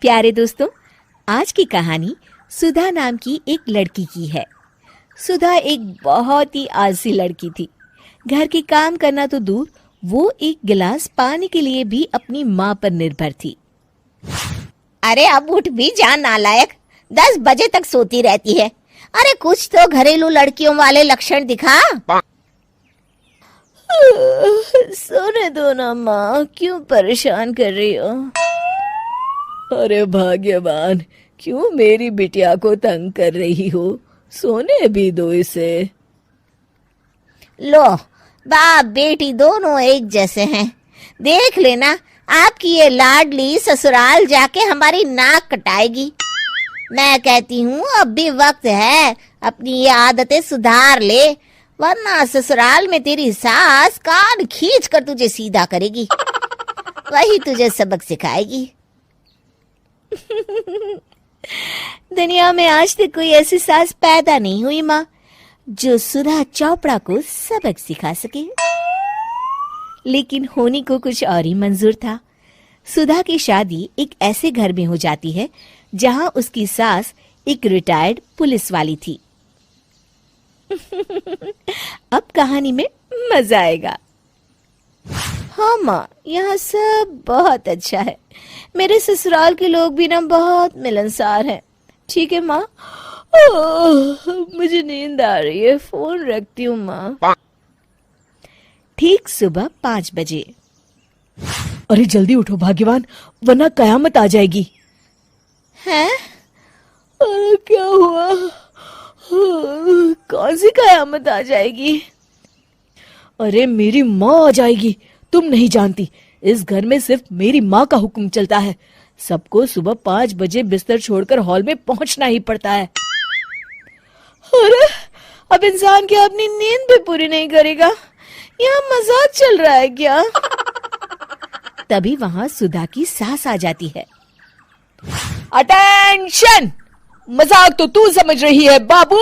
प्यारे दोस्तों, आज की कहानी सुधा नाम की एक लड़की की है। सुधा एक बहुत ही आलसी लड़की थी। घर के काम करना तो दूर, वो एक गिलास पानी के लिए भी अपनी माँ पर निर्भर थी। अरे अब उठ भी जा नालायक, 10 बजे तक सोती रहती है। अरे कुछ तो घरेलू लड़कियों वाले लक्षण दिखा। सोने दो ना माँ, क्यों परेशान कर रही हो? अरे भाग्यवान, क्यों मेरी बिटिया को तंग कर रही हो? सोने भी दो इसे। लो, बाप बेटी दोनों एक जैसे हैं। देख लेना, आपकी ये लाडली ससुराल जाके हमारी नाक कटाएगी। मैं कहती हूँ अब भी वक्त है, अपनी ये आदतें सुधार ले, वरना ससुराल में तेरी सास कान खींच कर तुझे सीधा करेगी। वही तुझे सबक सिखाएगी। दुनिया में आज तक कोई ऐसी सास पैदा नहीं हुई माँ, जो सुधा चोपड़ा को सबक सिखा सके। लेकिन होनी को कुछ और ही मंजूर था। सुधा की शादी एक ऐसे घर में हो जाती है जहां उसकी सास एक रिटायर्ड पुलिस वाली थी। अब कहानी में मजा आएगा। हाँ माँ, यहाँ सब बहुत अच्छा है। मेरे ससुराल के लोग भी ना बहुत मिलनसार हैं। ठीक है माँ, मुझे नींद आ रही है, फोन रखती हूँ माँ। ठीक सुबह 5 बजे। अरे जल्दी उठो भाग्यवान, वरना कयामत आ जाएगी। हैं? अरे क्या हुआ? कौन सी कयामत आ जाएगी? अरे मेरी माँ आ जाएगी। तुम नहीं जानती, इस घर में सिर्फ मेरी माँ का हुक्म चलता है। सबको सुबह 5 बजे बिस्तर छोड़कर हॉल में पहुंचना ही पड़ता है। अरे अब इंसान क्या अपनी नींद भी पूरी नहीं करेगा? यहाँ मजाक चल रहा है क्या? तभी वहां सुधा की सास आ जाती है। अटेंशन! मजाक तो तू समझ रही है बाबू,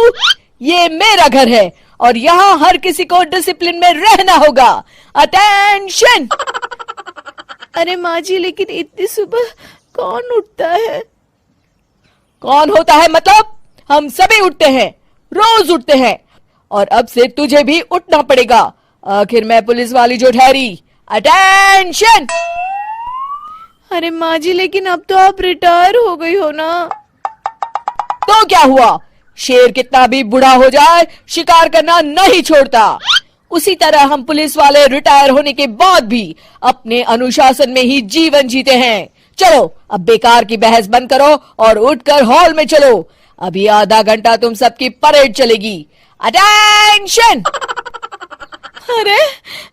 ये मेरा घर है और यहाँ हर किसी को डिसिप्लिन में रहना होगा। अटेंशन! अरे माँ जी, लेकिन इतनी सुबह कौन उठता है? कौन होता है मतलब? हम सभी उठते हैं, रोज उठते हैं, और अब से तुझे भी उठना पड़ेगा। आखिर मैं पुलिस वाली जो ठहरी। अटेंशन! अरे माँ जी, लेकिन अब तो आप रिटायर हो गई हो ना। तो क्या हुआ? शेर कितना भी बूढ़ा हो जाए, शिकार करना नहीं छोड़ता। उसी तरह हम पुलिस वाले रिटायर होने के बाद भी अपने अनुशासन में ही जीवन जीते हैं। चलो अब बेकार की बहस बंद करो और उठकर हॉल में चलो। अभी आधा घंटा तुम सबकी परेड चलेगी। अटेंशन! अरे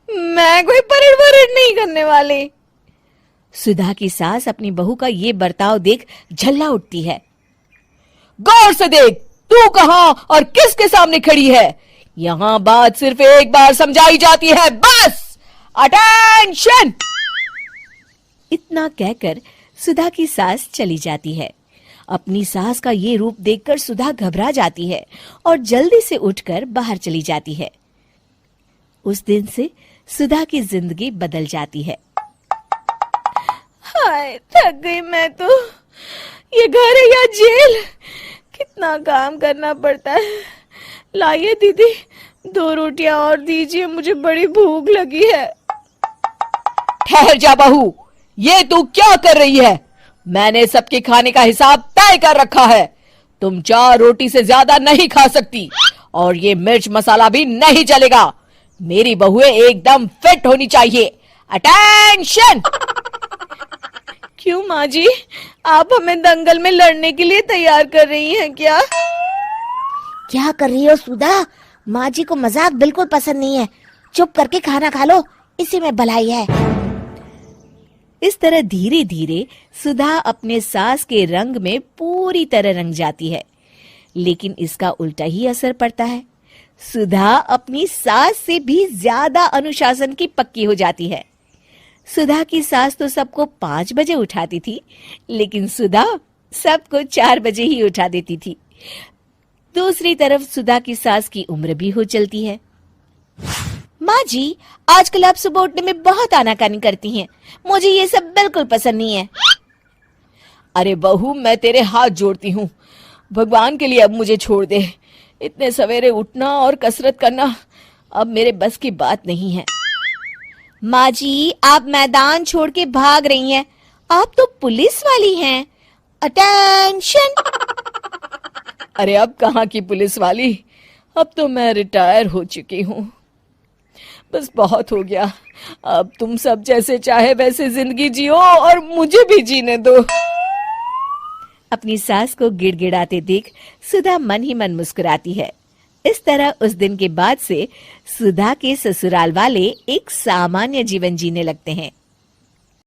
मैं कोई परेड नहीं करने वाली। सुधा की सास अपनी बहू का ये बर्ताव देख झल्ला उठती है। गौर से देख, तू कहां और किसके सामने खड़ी है? यहां बात सिर्फ एक बार समझाई जाती है, बस। अटेंशन! इतना कहकर सुधा की सास चली जाती है। अपनी सास का ये रूप देखकर सुधा घबरा जाती है और जल्दी से उठकर बाहर चली जाती है। उस दिन से सुधा की जिंदगी बदल जाती है। हाय, थक गई मैं तो। ये घर है या जेल? कितना काम करना पड़ता है। लाइए दीदी, 2 रोटियां और दीजिए, मुझे बड़ी भूख लगी है। ठहर जा बहू, ये तू क्या कर रही है? मैंने सबके खाने का हिसाब तय कर रखा है। तुम 4 रोटी से ज्यादा नहीं खा सकती और ये मिर्च मसाला भी नहीं चलेगा। मेरी बहुएं एकदम फिट होनी चाहिए। अटेंशन! क्यों माँ जी, आप हमें दंगल में लड़ने के लिए तैयार कर रही हैं क्या? क्या कर रही हो सुधा? माँ जी को मजाक बिल्कुल पसंद नहीं है। चुप करके खाना खा लो, इसी में भलाई है। इस तरह धीरे धीरे सुधा अपने सास के रंग में पूरी तरह रंग जाती है, लेकिन इसका उल्टा ही असर पड़ता है। सुधा अपनी सास से भी ज्यादा अनुशासन की पक्की हो जाती है। सुधा की सास तो सबको 5 बजे उठाती थी, लेकिन सुधा सबको 4 बजे ही उठा देती थी। दूसरी तरफ सुधा की सास की उम्र भी हो चलती है। माँ जी, आजकल आप सुबह उठने में बहुत आनाकानी करती हैं। मुझे ये सब बिल्कुल पसंद नहीं है। अरे बहू, मैं तेरे हाथ जोड़ती हूँ, भगवान के लिए अब मुझे छोड़ दे। इतने सवेरे उठना और कसरत करना अब मेरे बस की बात नहीं है। माँ जी, आप मैदान छोड़ के भाग रही हैं। आप तो पुलिस वाली हैं। अटेंशन। अरे अब कहाँ की पुलिस वाली, अब तो मैं रिटायर हो चुकी हूँ। बस बहुत हो गया, अब तुम सब जैसे चाहे वैसे जिंदगी जियो और मुझे भी जीने दो। अपनी सास को गिड़गिड़ाते देख सुधा मन ही मन मुस्कुराती है। इस तरह उस दिन के बाद से सुधा के ससुराल वाले एक सामान्य जीवन जीने लगते हैं।